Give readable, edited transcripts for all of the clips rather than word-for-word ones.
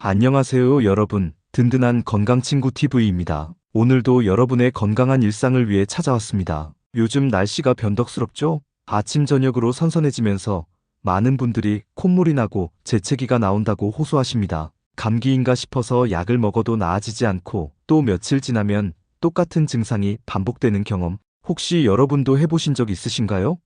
안녕하세요, 여러분. 든든한 건강친구 TV입니다. 오늘도 여러분의 건강한 일상을 위해 찾아왔습니다. 요즘 날씨가 변덕스럽죠? 아침 저녁으로 선선해지면서 많은 분들이 콧물이 나고 재채기가 나온다고 호소하십니다. 감기인가 싶어서 약을 먹어도 나아지지 않고 또 며칠 지나면 똑같은 증상이 반복되는 경험, 혹시 여러분도 해보신 적 있으신가요?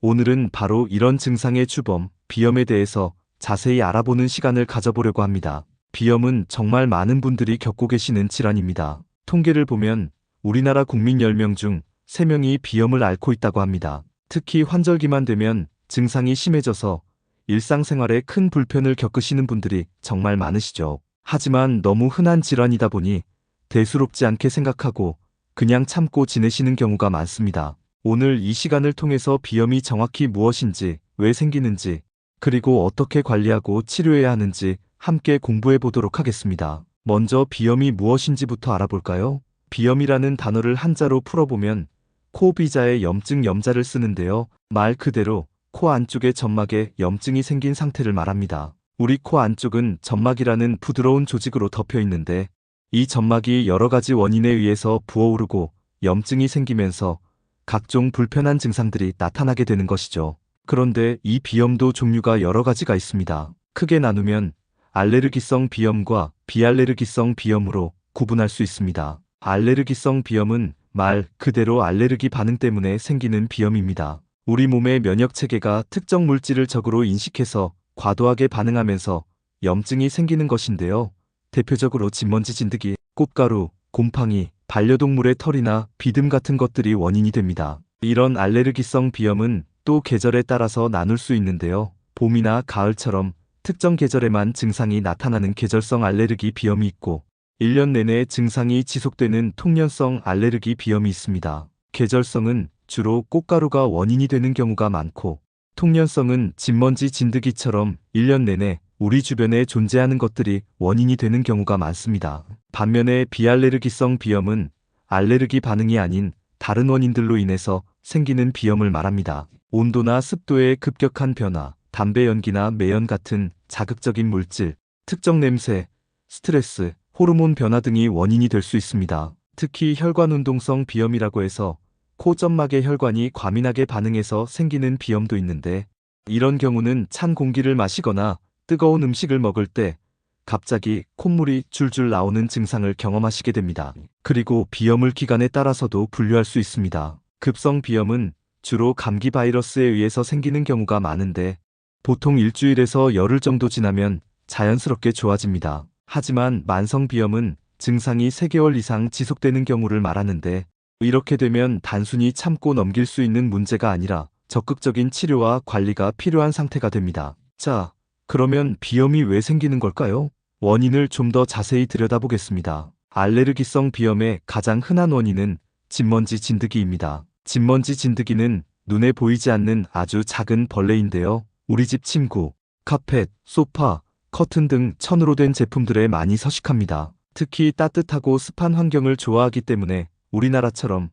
오늘은 바로 이런 증상의 주범, 비염에 대해서 자세히 알아보는 시간을 가져보려고 합니다. 비염은 정말 많은 분들이 겪고 계시는 질환입니다. 통계를 보면 우리나라 국민 10명 중 3명이 비염을 앓고 있다고 합니다. 특히 환절기만 되면 증상이 심해져서 일상생활에 큰 불편을 겪으시는 분들이 정말 많으시죠. 하지만 너무 흔한 질환이다 보니 대수롭지 않게 생각하고 그냥 참고 지내시는 경우가 많습니다. 오늘 이 시간을 통해서 비염이 정확히 무엇인지, 왜 생기는지, 그리고 어떻게 관리하고 치료해야 하는지 함께 공부해 보도록 하겠습니다. 먼저 비염이 무엇인지부터 알아볼까요? 비염이라는 단어를 한자로 풀어보면 코비자에 염증 염자를 쓰는데요. 말 그대로 코 안쪽의 점막에 염증이 생긴 상태를 말합니다. 우리 코 안쪽은 점막이라는 부드러운 조직으로 덮여 있는데 이 점막이 여러 가지 원인에 의해서 부어오르고 염증이 생기면서 각종 불편한 증상들이 나타나게 되는 것이죠. 그런데 이 비염도 종류가 여러 가지가 있습니다. 크게 나누면 알레르기성 비염과 비알레르기성 비염으로 구분할 수 있습니다. 알레르기성 비염은 말 그대로 알레르기 반응 때문에 생기는 비염입니다. 우리 몸의 면역 체계가 특정 물질을 적으로 인식해서 과도하게 반응하면서 염증이 생기는 것인데요. 대표적으로 진먼지 진드기, 꽃가루, 곰팡이, 반려동물의 털이나 비듬 같은 것들이 원인이 됩니다. 이런 알레르기성 비염은 또 계절에 따라서 나눌 수 있는데요. 봄이나 가을처럼 특정 계절에만 증상이 나타나는 계절성 알레르기 비염이 있고 1년 내내 증상이 지속되는 통년성 알레르기 비염이 있습니다. 계절성은 주로 꽃가루가 원인이 되는 경우가 많고 통년성은 진먼지 진드기처럼 1년 내내 우리 주변에 존재하는 것들이 원인이 되는 경우가 많습니다. 반면에 비알레르기성 비염은 알레르기 반응이 아닌 다른 원인들로 인해서 생기는 비염을 말합니다. 온도나 습도의 급격한 변화, 담배 연기나 매연 같은 자극적인 물질, 특정 냄새, 스트레스, 호르몬 변화 등이 원인이 될 수 있습니다. 특히 혈관운동성 비염이라고 해서 코 점막의 혈관이 과민하게 반응해서 생기는 비염도 있는데 이런 경우는 찬 공기를 마시거나 뜨거운 음식을 먹을 때 갑자기 콧물이 줄줄 나오는 증상을 경험하시게 됩니다. 그리고 비염을 기간에 따라서도 분류할 수 있습니다. 급성 비염은 주로 감기 바이러스에 의해서 생기는 경우가 많은데 보통 일주일에서 열흘 정도 지나면 자연스럽게 좋아집니다. 하지만 만성 비염은 증상이 3개월 이상 지속되는 경우를 말하는데 이렇게 되면 단순히 참고 넘길 수 있는 문제가 아니라 적극적인 치료와 관리가 필요한 상태가 됩니다. 자, 그러면 비염이 왜 생기는 걸까요? 원인을 좀 더 자세히 들여다보겠습니다. 알레르기성 비염의 가장 흔한 원인은 진먼지 진드기입니다. 진먼지 진드기는 눈에 보이지 않는 아주 작은 벌레인데요. 우리 집 침구, 카펫, 소파, 커튼 등 천으로 된 제품들에 많이 서식합니다. 특히 따뜻하고 습한 환경을 좋아하기 때문에 우리나라처럼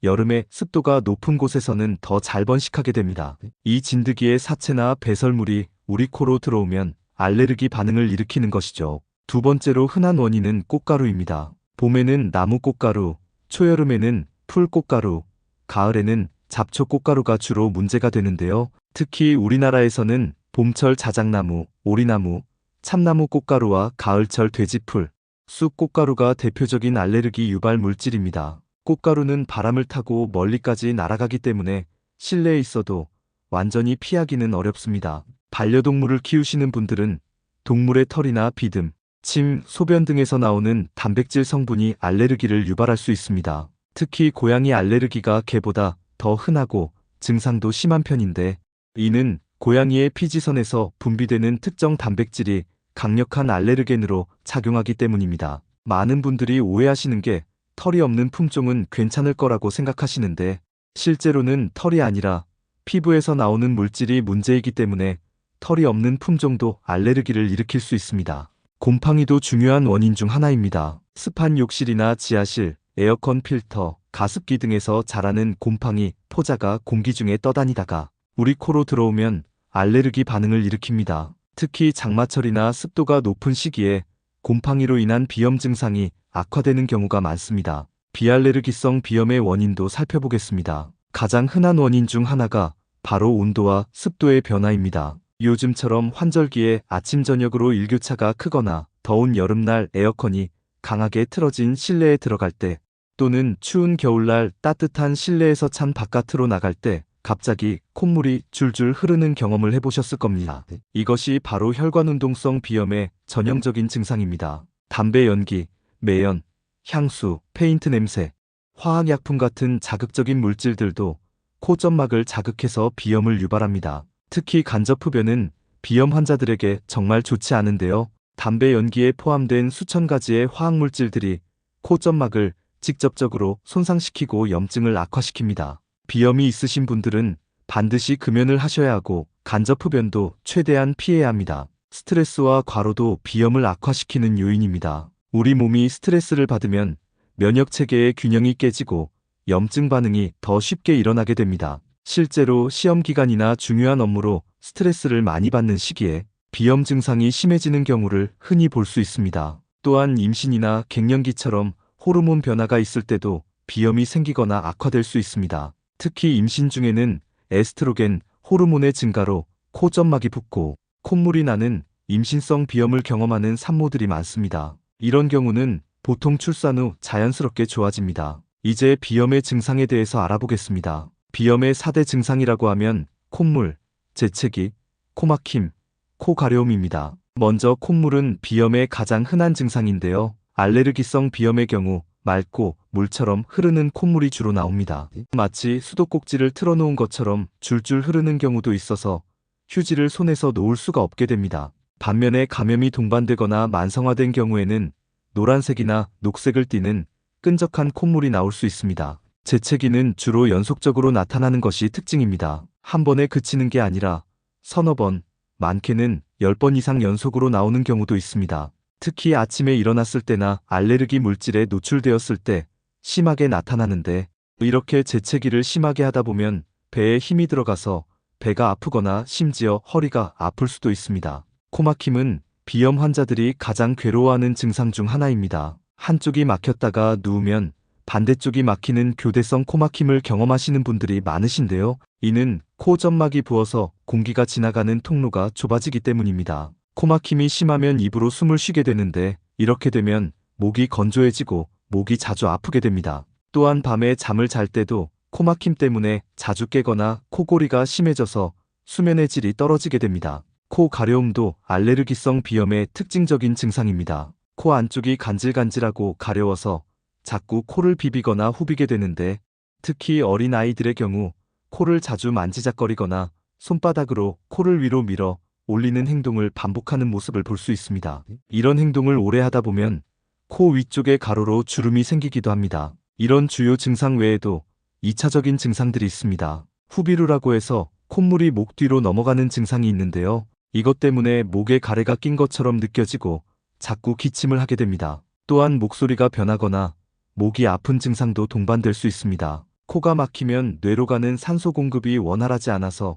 여름에 습도가 높은 곳에서는 더 잘 번식하게 됩니다. 이 진드기의 사체나 배설물이 우리 코로 들어오면 알레르기 반응을 일으키는 것이죠. 두 번째로 흔한 원인은 꽃가루입니다. 봄에는 나무 꽃가루, 초여름에는 풀 꽃가루, 가을에는 잡초 꽃가루가 주로 문제가 되는데요. 특히 우리나라에서는 봄철 자작나무, 오리나무, 참나무 꽃가루와 가을철 돼지풀, 쑥 꽃가루가 대표적인 알레르기 유발 물질입니다. 꽃가루는 바람을 타고 멀리까지 날아가기 때문에 실내에 있어도 완전히 피하기는 어렵습니다. 반려동물을 키우시는 분들은 동물의 털이나 비듬, 침, 소변 등에서 나오는 단백질 성분이 알레르기를 유발할 수 있습니다. 특히 고양이 알레르기가 개보다 더 흔하고 증상도 심한 편인데 이는 고양이의 피지선에서 분비되는 특정 단백질이 강력한 알레르겐으로 작용하기 때문입니다. 많은 분들이 오해하시는 게 털이 없는 품종은 괜찮을 거라고 생각하시는데 실제로는 털이 아니라 피부에서 나오는 물질이 문제이기 때문에 털이 없는 품종도 알레르기를 일으킬 수 있습니다. 곰팡이도 중요한 원인 중 하나입니다. 습한 욕실이나 지하실, 에어컨 필터, 가습기 등에서 자라는 곰팡이, 포자가 공기 중에 떠다니다가 우리 코로 들어오면 알레르기 반응을 일으킵니다. 특히 장마철이나 습도가 높은 시기에 곰팡이로 인한 비염 증상이 악화되는 경우가 많습니다. 비알레르기성 비염의 원인도 살펴보겠습니다. 가장 흔한 원인 중 하나가 바로 온도와 습도의 변화입니다. 요즘처럼 환절기에 아침 저녁으로 일교차가 크거나 더운 여름날 에어컨이 강하게 틀어진 실내에 들어갈 때, 또는 추운 겨울날 따뜻한 실내에서 찬 바깥으로 나갈 때 갑자기 콧물이 줄줄 흐르는 경험을 해보셨을 겁니다. 이것이 바로 혈관운동성 비염의 전형적인 증상입니다. 담배 연기, 매연, 향수, 페인트 냄새, 화학약품 같은 자극적인 물질들도 코점막을 자극해서 비염을 유발합니다. 특히 간접흡연은 비염 환자들에게 정말 좋지 않은데요. 담배 연기에 포함된 수천 가지의 화학물질들이 코점막을 직접적으로 손상시키고 염증을 악화시킵니다. 비염이 있으신 분들은 반드시 금연을 하셔야 하고 간접흡연도 최대한 피해야 합니다. 스트레스와 과로도 비염을 악화시키는 요인입니다. 우리 몸이 스트레스를 받으면 면역체계의 균형이 깨지고 염증 반응이 더 쉽게 일어나게 됩니다. 실제로 시험 기간이나 중요한 업무로 스트레스를 많이 받는 시기에 비염 증상이 심해지는 경우를 흔히 볼 수 있습니다. 또한 임신이나 갱년기처럼 호르몬 변화가 있을 때도 비염이 생기거나 악화될 수 있습니다. 특히 임신 중에는 에스트로겐 호르몬의 증가로 코점막이 붓고 콧물이 나는 임신성 비염을 경험하는 산모들이 많습니다. 이런 경우는 보통 출산 후 자연스럽게 좋아집니다. 이제 비염의 증상에 대해서 알아보겠습니다. 비염의 4대 증상이라고 하면 콧물, 재채기, 코막힘, 코 가려움입니다. 먼저 콧물은 비염의 가장 흔한 증상인데요. 알레르기성 비염의 경우 맑고 물처럼 흐르는 콧물이 주로 나옵니다. 마치 수도꼭지를 틀어놓은 것처럼 줄줄 흐르는 경우도 있어서 휴지를 손에서 놓을 수가 없게 됩니다. 반면에 감염이 동반되거나 만성화된 경우에는 노란색이나 녹색을 띠는 끈적한 콧물이 나올 수 있습니다. 재채기는 주로 연속적으로 나타나는 것이 특징입니다. 한 번에 그치는 게 아니라 서너 번, 많게는 10번 이상 연속으로 나오는 경우도 있습니다. 특히 아침에 일어났을 때나 알레르기 물질에 노출되었을 때 심하게 나타나는데, 이렇게 재채기를 심하게 하다 보면 배에 힘이 들어가서 배가 아프거나 심지어 허리가 아플 수도 있습니다. 코막힘은 비염 환자들이 가장 괴로워하는 증상 중 하나입니다. 한쪽이 막혔다가 누우면 반대쪽이 막히는 교대성 코막힘을 경험하시는 분들이 많으신데요. 이는 코 점막이 부어서 공기가 지나가는 통로가 좁아지기 때문입니다. 코막힘이 심하면 입으로 숨을 쉬게 되는데, 이렇게 되면 목이 건조해지고 목이 자주 아프게 됩니다. 또한 밤에 잠을 잘 때도 코막힘 때문에 자주 깨거나 코골이가 심해져서 수면의 질이 떨어지게 됩니다. 코 가려움도 알레르기성 비염의 특징적인 증상입니다. 코 안쪽이 간질간질하고 가려워서 자꾸 코를 비비거나 후비게 되는데, 특히 어린 아이들의 경우 코를 자주 만지작거리거나 손바닥으로 코를 위로 밀어 올리는 행동을 반복하는 모습을 볼 수 있습니다. 이런 행동을 오래 하다 보면 코 위쪽에 가로로 주름이 생기기도 합니다. 이런 주요 증상 외에도 2차적인 증상들이 있습니다. 후비루라고 해서 콧물이 목 뒤로 넘어가는 증상이 있는데요. 이것 때문에 목에 가래가 낀 것처럼 느껴지고 자꾸 기침을 하게 됩니다. 또한 목소리가 변하거나 목이 아픈 증상도 동반될 수 있습니다. 코가 막히면 뇌로 가는 산소 공급이 원활하지 않아서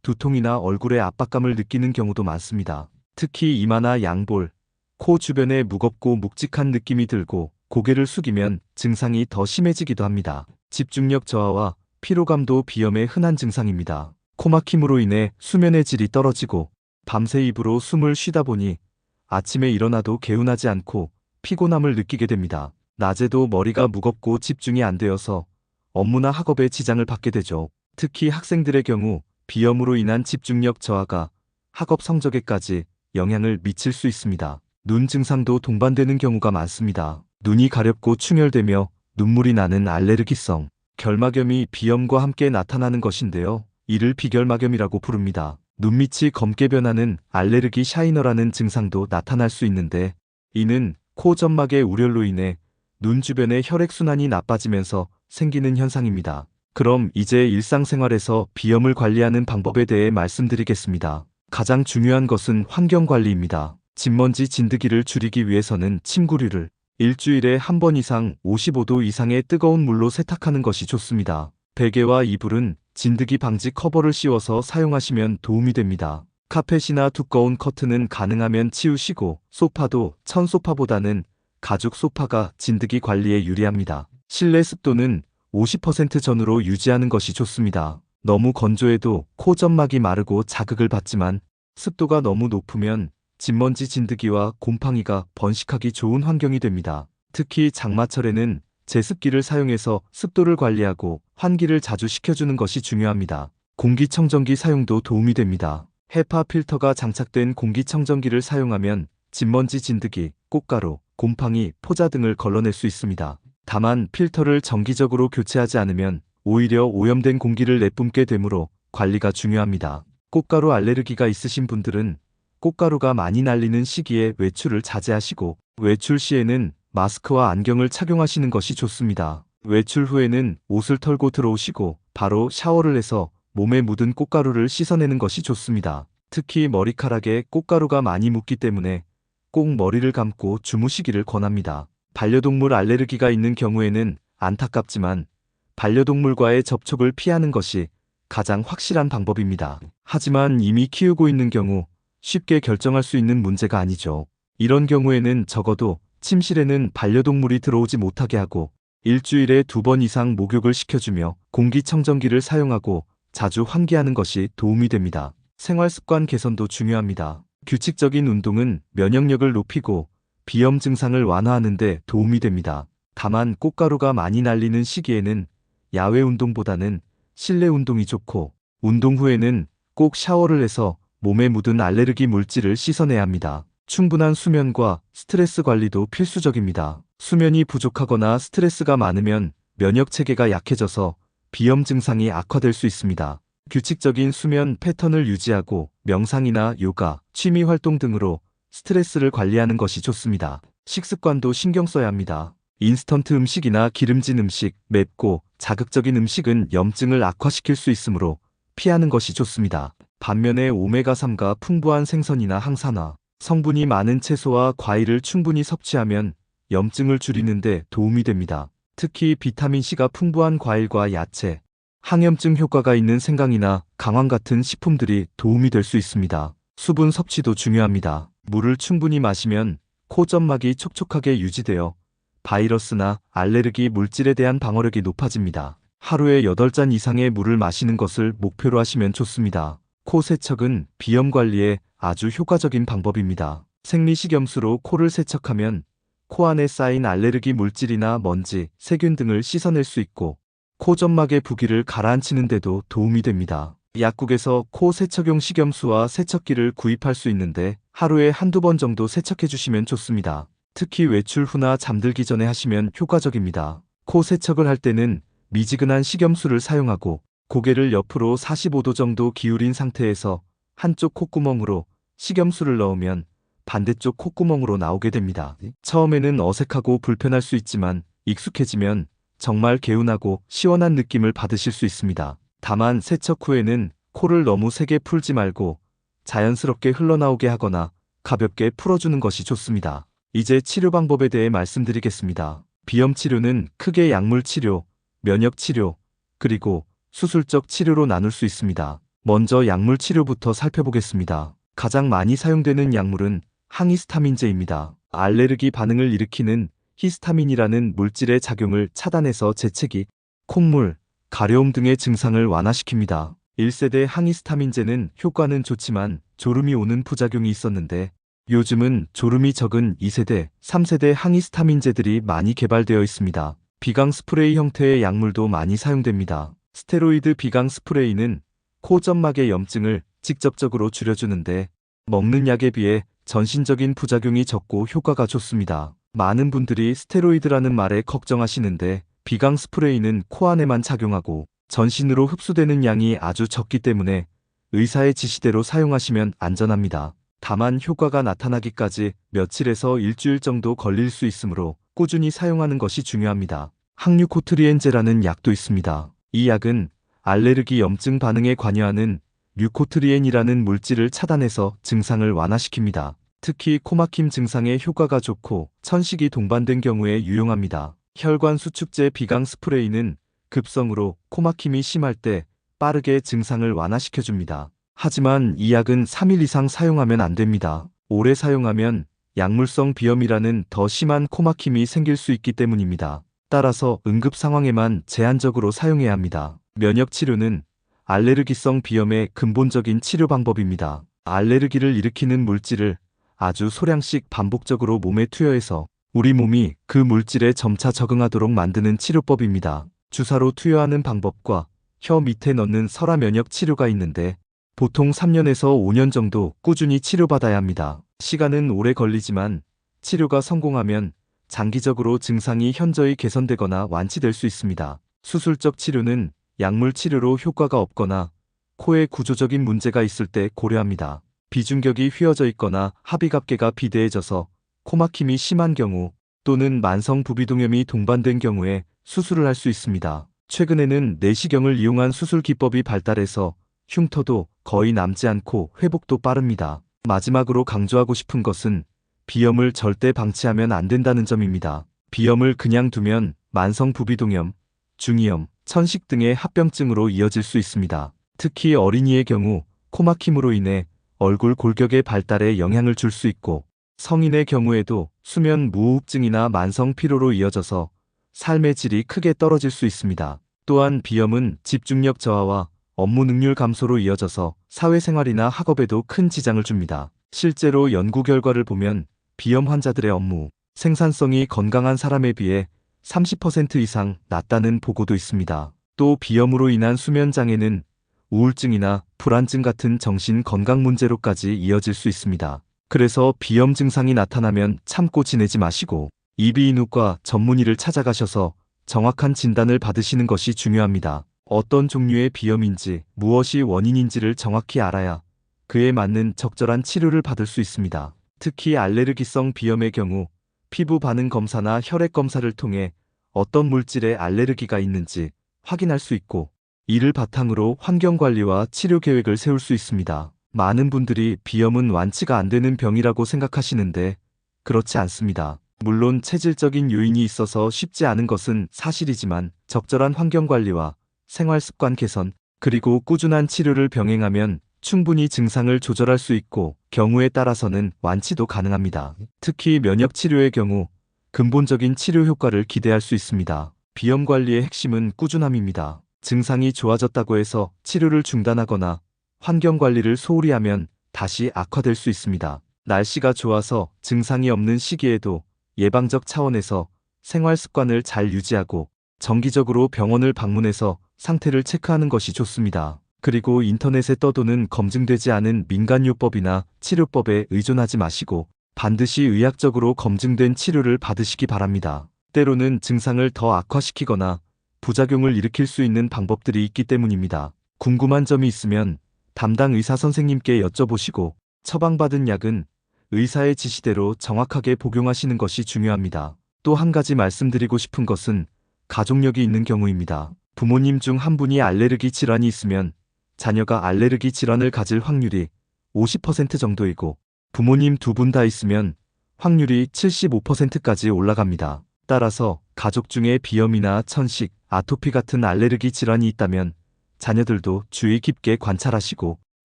두통이나 얼굴에 압박감을 느끼는 경우도 많습니다. 특히 이마나 양볼, 코 주변에 무겁고 묵직한 느낌이 들고 고개를 숙이면 증상이 더 심해지기도 합니다. 집중력 저하와 피로감도 비염의 흔한 증상입니다. 코막힘으로 인해 수면의 질이 떨어지고 밤새 입으로 숨을 쉬다 보니 아침에 일어나도 개운하지 않고 피곤함을 느끼게 됩니다. 낮에도 머리가 무겁고 집중이 안 되어서 업무나 학업에 지장을 받게 되죠. 특히 학생들의 경우 비염으로 인한 집중력 저하가 학업 성적에까지 영향을 미칠 수 있습니다. 눈 증상도 동반되는 경우가 많습니다. 눈이 가렵고 충혈되며 눈물이 나는 알레르기성 결막염이 비염과 함께 나타나는 것인데요. 이를 비결막염이라고 부릅니다. 눈밑이 검게 변하는 알레르기 샤이너라는 증상도 나타날 수 있는데, 이는 코 점막의 우렬로 인해 눈 주변의 혈액순환이 나빠지면서 생기는 현상입니다. 그럼 이제 일상생활에서 비염을 관리하는 방법에 대해 말씀드리겠습니다. 가장 중요한 것은 환경관리입니다. 진먼지 진드기를 줄이기 위해서는 침구류를 일주일에 한 번 이상 55도 이상의 뜨거운 물로 세탁하는 것이 좋습니다. 베개와 이불은 진드기 방지 커버를 씌워서 사용하시면 도움이 됩니다. 카펫이나 두꺼운 커튼은 가능하면 치우시고 소파도 천 소파보다는 가죽 소파가 진드기 관리에 유리합니다. 실내 습도는 50% 전후로 유지하는 것이 좋습니다. 너무 건조해도 코 점막이 마르고 자극을 받지만 습도가 너무 높으면 진먼지 진드기와 곰팡이가 번식하기 좋은 환경이 됩니다. 특히 장마철에는 제습기를 사용해서 습도를 관리하고 환기를 자주 시켜주는 것이 중요합니다. 공기청정기 사용도 도움이 됩니다. 헤파 필터가 장착된 공기청정기를 사용하면 진먼지 진드기, 꽃가루, 곰팡이, 포자 등을 걸러낼 수 있습니다. 다만 필터를 정기적으로 교체하지 않으면 오히려 오염된 공기를 내뿜게 되므로 관리가 중요합니다. 꽃가루 알레르기가 있으신 분들은 꽃가루가 많이 날리는 시기에 외출을 자제하시고 외출 시에는 마스크와 안경을 착용하시는 것이 좋습니다. 외출 후에는 옷을 털고 들어오시고 바로 샤워를 해서 몸에 묻은 꽃가루를 씻어내는 것이 좋습니다. 특히 머리카락에 꽃가루가 많이 묻기 때문에 꼭 머리를 감고 주무시기를 권합니다. 반려동물 알레르기가 있는 경우에는 안타깝지만 반려동물과의 접촉을 피하는 것이 가장 확실한 방법입니다. 하지만 이미 키우고 있는 경우 쉽게 결정할 수 있는 문제가 아니죠. 이런 경우에는 적어도 침실에는 반려동물이 들어오지 못하게 하고 일주일에 2번 이상 목욕을 시켜주며 공기청정기를 사용하고 자주 환기하는 것이 도움이 됩니다. 생활습관 개선도 중요합니다. 규칙적인 운동은 면역력을 높이고 비염 증상을 완화하는 데 도움이 됩니다. 다만 꽃가루가 많이 날리는 시기에는 야외 운동보다는 실내 운동이 좋고 운동 후에는 꼭 샤워를 해서 몸에 묻은 알레르기 물질을 씻어내야 합니다. 충분한 수면과 스트레스 관리도 필수적입니다. 수면이 부족하거나 스트레스가 많으면 면역 체계가 약해져서 비염 증상이 악화될 수 있습니다. 규칙적인 수면 패턴을 유지하고 명상이나 요가, 취미 활동 등으로 스트레스를 관리하는 것이 좋습니다. 식습관도 신경 써야 합니다. 인스턴트 음식이나 기름진 음식, 맵고 자극적인 음식은 염증을 악화시킬 수 있으므로 피하는 것이 좋습니다. 반면에 오메가3가 풍부한 생선이나 항산화, 성분이 많은 채소와 과일을 충분히 섭취하면 염증을 줄이는 데 도움이 됩니다. 특히 비타민C가 풍부한 과일과 야채, 항염증 효과가 있는 생강이나 강황 같은 식품들이 도움이 될 수 있습니다. 수분 섭취도 중요합니다. 물을 충분히 마시면 코 점막이 촉촉하게 유지되어 바이러스나 알레르기 물질에 대한 방어력이 높아집니다. 하루에 8잔 이상의 물을 마시는 것을 목표로 하시면 좋습니다. 코 세척은 비염 관리에 아주 효과적인 방법입니다. 생리식염수로 코를 세척하면 코 안에 쌓인 알레르기 물질이나 먼지, 세균 등을 씻어낼 수 있고 코 점막의 부기를 가라앉히는 데도 도움이 됩니다. 약국에서 코 세척용 식염수와 세척기를 구입할 수 있는데 하루에 한두 번 정도 세척해 주시면 좋습니다. 특히 외출 후나 잠들기 전에 하시면 효과적입니다. 코 세척을 할 때는 미지근한 식염수를 사용하고 고개를 옆으로 45도 정도 기울인 상태에서 한쪽 콧구멍으로 식염수를 넣으면 반대쪽 콧구멍으로 나오게 됩니다. 처음에는 어색하고 불편할 수 있지만 익숙해지면 정말 개운하고 시원한 느낌을 받으실 수 있습니다. 다만 세척 후에는 코를 너무 세게 풀지 말고 자연스럽게 흘러나오게 하거나 가볍게 풀어주는 것이 좋습니다. 이제 치료 방법에 대해 말씀드리겠습니다. 비염 치료는 크게 약물 치료, 면역 치료, 그리고 수술적 치료로 나눌 수 있습니다. 먼저 약물 치료부터 살펴보겠습니다. 가장 많이 사용되는 약물은 항히스타민제입니다. 알레르기 반응을 일으키는 히스타민이라는 물질의 작용을 차단해서 재채기, 콧물, 가려움 등의 증상을 완화시킵니다. 1세대 항히스타민제는 효과는 좋지만 졸음이 오는 부작용이 있었는데 요즘은 졸음이 적은 2세대, 3세대 항히스타민제들이 많이 개발되어 있습니다. 비강 스프레이 형태의 약물도 많이 사용됩니다. 스테로이드 비강 스프레이는 코 점막의 염증을 직접적으로 줄여주는데 먹는 약에 비해 전신적인 부작용이 적고 효과가 좋습니다. 많은 분들이 스테로이드라는 말에 걱정하시는데 비강 스프레이는 코 안에만 작용하고 전신으로 흡수되는 양이 아주 적기 때문에 의사의 지시대로 사용하시면 안전합니다. 다만 효과가 나타나기까지 며칠에서 일주일 정도 걸릴 수 있으므로 꾸준히 사용하는 것이 중요합니다. 항류코트리엔제라는 약도 있습니다. 이 약은 알레르기 염증 반응에 관여하는 류코트리엔이라는 물질을 차단해서 증상을 완화시킵니다. 특히 코막힘 증상에 효과가 좋고 천식이 동반된 경우에 유용합니다. 혈관 수축제 비강 스프레이는 급성으로 코막힘이 심할 때 빠르게 증상을 완화시켜줍니다. 하지만 이 약은 3일 이상 사용하면 안 됩니다. 오래 사용하면 약물성 비염이라는 더 심한 코막힘이 생길 수 있기 때문입니다. 따라서 응급 상황에만 제한적으로 사용해야 합니다. 면역 치료는 알레르기성 비염의 근본적인 치료 방법입니다. 알레르기를 일으키는 물질을 아주 소량씩 반복적으로 몸에 투여해서 우리 몸이 그 물질에 점차 적응하도록 만드는 치료법입니다. 주사로 투여하는 방법과 혀 밑에 넣는 설화 면역 치료가 있는데 보통 3년에서 5년 정도 꾸준히 치료받아야 합니다. 시간은 오래 걸리지만 치료가 성공하면 장기적으로 증상이 현저히 개선되거나 완치될 수 있습니다. 수술적 치료는 약물 치료로 효과가 없거나 코에 구조적인 문제가 있을 때 고려합니다. 비중격이 휘어져 있거나 합의갑계가 비대해져서 코막힘이 심한 경우 또는 만성 부비동염이 동반된 경우에 수술을 할 수 있습니다. 최근에는 내시경을 이용한 수술 기법이 발달해서 흉터도 거의 남지 않고 회복도 빠릅니다. 마지막으로 강조하고 싶은 것은 비염을 절대 방치하면 안 된다는 점입니다. 비염을 그냥 두면 만성 부비동염, 중이염, 천식 등의 합병증으로 이어질 수 있습니다. 특히 어린이의 경우 코막힘으로 인해 얼굴 골격의 발달에 영향을 줄 수 있고 성인의 경우에도 수면 무호흡증이나 만성 피로로 이어져서 삶의 질이 크게 떨어질 수 있습니다. 또한 비염은 집중력 저하와 업무 능률 감소로 이어져서 사회생활이나 학업에도 큰 지장을 줍니다. 실제로 연구 결과를 보면 비염 환자들의 업무, 생산성이 건강한 사람에 비해 30% 이상 낮다는 보고도 있습니다. 또 비염으로 인한 수면 장애는 우울증이나 불안증 같은 정신 건강 문제로까지 이어질 수 있습니다. 그래서 비염 증상이 나타나면 참고 지내지 마시고 이비인후과 전문의를 찾아가셔서 정확한 진단을 받으시는 것이 중요합니다. 어떤 종류의 비염인지 무엇이 원인인지를 정확히 알아야 그에 맞는 적절한 치료를 받을 수 있습니다. 특히 알레르기성 비염의 경우 피부 반응 검사나 혈액 검사를 통해 어떤 물질에 알레르기가 있는지 확인할 수 있고 이를 바탕으로 환경관리와 치료 계획을 세울 수 있습니다. 많은 분들이 비염은 완치가 안 되는 병이라고 생각하시는데 그렇지 않습니다. 물론 체질적인 요인이 있어서 쉽지 않은 것은 사실이지만 적절한 환경관리와 생활습관 개선, 그리고 꾸준한 치료를 병행하면 충분히 증상을 조절할 수 있고 경우에 따라서는 완치도 가능합니다. 특히 면역 치료의 경우 근본적인 치료 효과를 기대할 수 있습니다. 비염 관리의 핵심은 꾸준함입니다. 증상이 좋아졌다고 해서 치료를 중단하거나 환경 관리를 소홀히 하면 다시 악화될 수 있습니다. 날씨가 좋아서 증상이 없는 시기에도 예방적 차원에서 생활 습관을 잘 유지하고 정기적으로 병원을 방문해서 상태를 체크하는 것이 좋습니다. 그리고 인터넷에 떠도는 검증되지 않은 민간요법이나 치료법에 의존하지 마시고 반드시 의학적으로 검증된 치료를 받으시기 바랍니다. 때로는 증상을 더 악화시키거나 부작용을 일으킬 수 있는 방법들이 있기 때문입니다. 궁금한 점이 있으면 담당 의사 선생님께 여쭤보시고 처방받은 약은 의사의 지시대로 정확하게 복용하시는 것이 중요합니다. 또 한 가지 말씀드리고 싶은 것은 가족력이 있는 경우입니다. 부모님 중 한 분이 알레르기 질환이 있으면 자녀가 알레르기 질환을 가질 확률이 50% 정도이고 부모님 두 분 다 있으면 확률이 75%까지 올라갑니다. 따라서 가족 중에 비염이나 천식, 아토피 같은 알레르기 질환이 있다면 자녀들도 주의 깊게 관찰하시고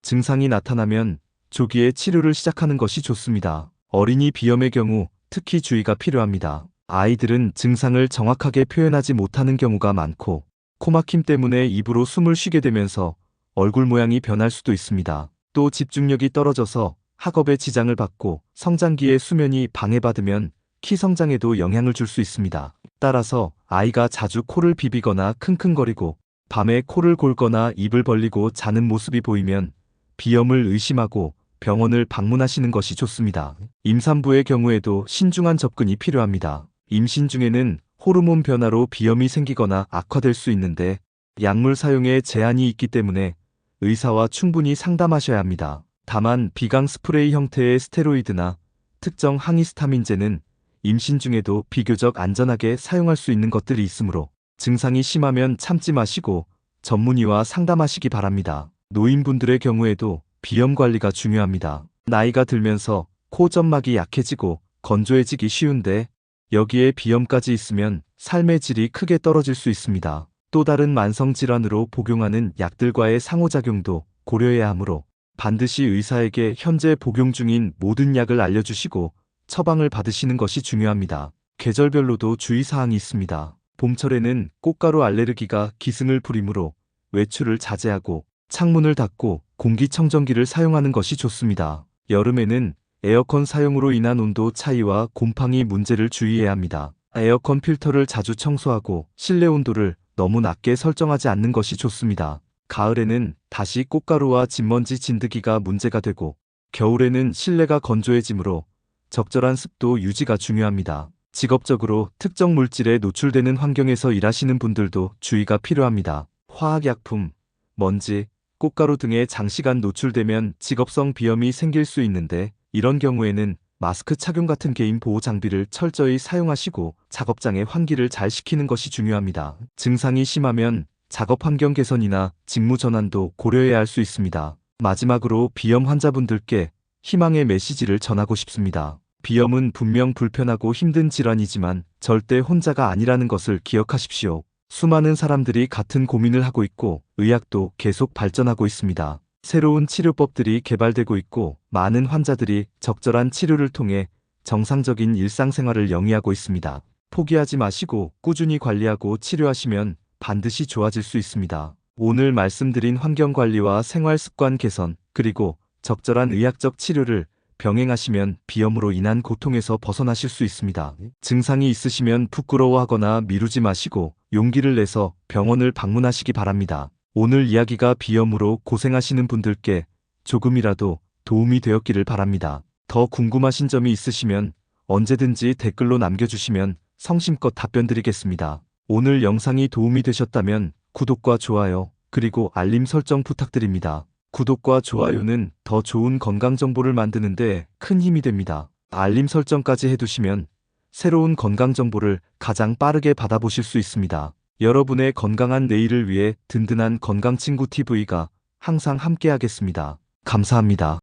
증상이 나타나면 조기에 치료를 시작하는 것이 좋습니다. 어린이 비염의 경우 특히 주의가 필요합니다. 아이들은 증상을 정확하게 표현하지 못하는 경우가 많고 코막힘 때문에 입으로 숨을 쉬게 되면서 얼굴 모양이 변할 수도 있습니다. 또 집중력이 떨어져서 학업에 지장을 받고 성장기의 수면이 방해받으면 키 성장에도 영향을 줄 수 있습니다. 따라서 아이가 자주 코를 비비거나 킁킁거리고 밤에 코를 골거나 입을 벌리고 자는 모습이 보이면 비염을 의심하고 병원을 방문하시는 것이 좋습니다. 임산부의 경우에도 신중한 접근이 필요합니다. 임신 중에는 호르몬 변화로 비염이 생기거나 악화될 수 있는데 약물 사용에 제한이 있기 때문에 의사와 충분히 상담하셔야 합니다. 다만 비강 스프레이 형태의 스테로이드나 특정 항히스타민제는 임신 중에도 비교적 안전하게 사용할 수 있는 것들이 있으므로 증상이 심하면 참지 마시고 전문의와 상담하시기 바랍니다. 노인분들의 경우에도 비염 관리가 중요합니다. 나이가 들면서 코 점막이 약해지고 건조해지기 쉬운데 여기에 비염까지 있으면 삶의 질이 크게 떨어질 수 있습니다. 또 다른 만성 질환으로 복용하는 약들과의 상호작용도 고려해야 하므로 반드시 의사에게 현재 복용 중인 모든 약을 알려주시고 처방을 받으시는 것이 중요합니다. 계절별로도 주의사항이 있습니다. 봄철에는 꽃가루 알레르기가 기승을 부리므로 외출을 자제하고 창문을 닫고 공기청정기를 사용하는 것이 좋습니다. 여름에는 에어컨 사용으로 인한 온도 차이와 곰팡이 문제를 주의해야 합니다. 에어컨 필터를 자주 청소하고 실내 온도를 너무 낮게 설정하지 않는 것이 좋습니다. 가을에는 다시 꽃가루와 진먼지 진드기가 문제가 되고 겨울에는 실내가 건조해지므로 적절한 습도 유지가 중요합니다. 직업적으로 특정 물질에 노출되는 환경에서 일하시는 분들도 주의가 필요합니다. 화학약품, 먼지, 꽃가루 등에 장시간 노출되면 직업성 비염이 생길 수 있는데 이런 경우에는 마스크 착용 같은 개인 보호 장비를 철저히 사용하시고 작업장의 환기를 잘 시키는 것이 중요합니다. 증상이 심하면 작업 환경 개선이나 직무 전환도 고려해야 할 수 있습니다. 마지막으로 비염 환자분들께 희망의 메시지를 전하고 싶습니다. 비염은 분명 불편하고 힘든 질환이지만 절대 혼자가 아니라는 것을 기억하십시오. 수많은 사람들이 같은 고민을 하고 있고 의학도 계속 발전하고 있습니다. 새로운 치료법들이 개발되고 있고 많은 환자들이 적절한 치료를 통해 정상적인 일상생활을 영위하고 있습니다. 포기하지 마시고 꾸준히 관리하고 치료하시면 반드시 좋아질 수 있습니다. 오늘 말씀드린 환경관리와 생활습관 개선 그리고 적절한 의학적 치료를 병행하시면 비염으로 인한 고통에서 벗어나실 수 있습니다. 증상이 있으시면 부끄러워하거나 미루지 마시고 용기를 내서 병원을 방문하시기 바랍니다. 오늘 이야기가 비염으로 고생하시는 분들께 조금이라도 도움이 되었기를 바랍니다. 더 궁금하신 점이 있으시면 언제든지 댓글로 남겨주시면 성심껏 답변 드리겠습니다. 오늘 영상이 도움이 되셨다면 구독과 좋아요 그리고 알림 설정 부탁드립니다. 구독과 좋아요는 더 좋은 건강 정보를 만드는 데 큰 힘이 됩니다. 알림 설정까지 해두시면 새로운 건강 정보를 가장 빠르게 받아보실 수 있습니다. 여러분의 건강한 내일을 위해 든든한 건강친구 TV가 항상 함께하겠습니다. 감사합니다.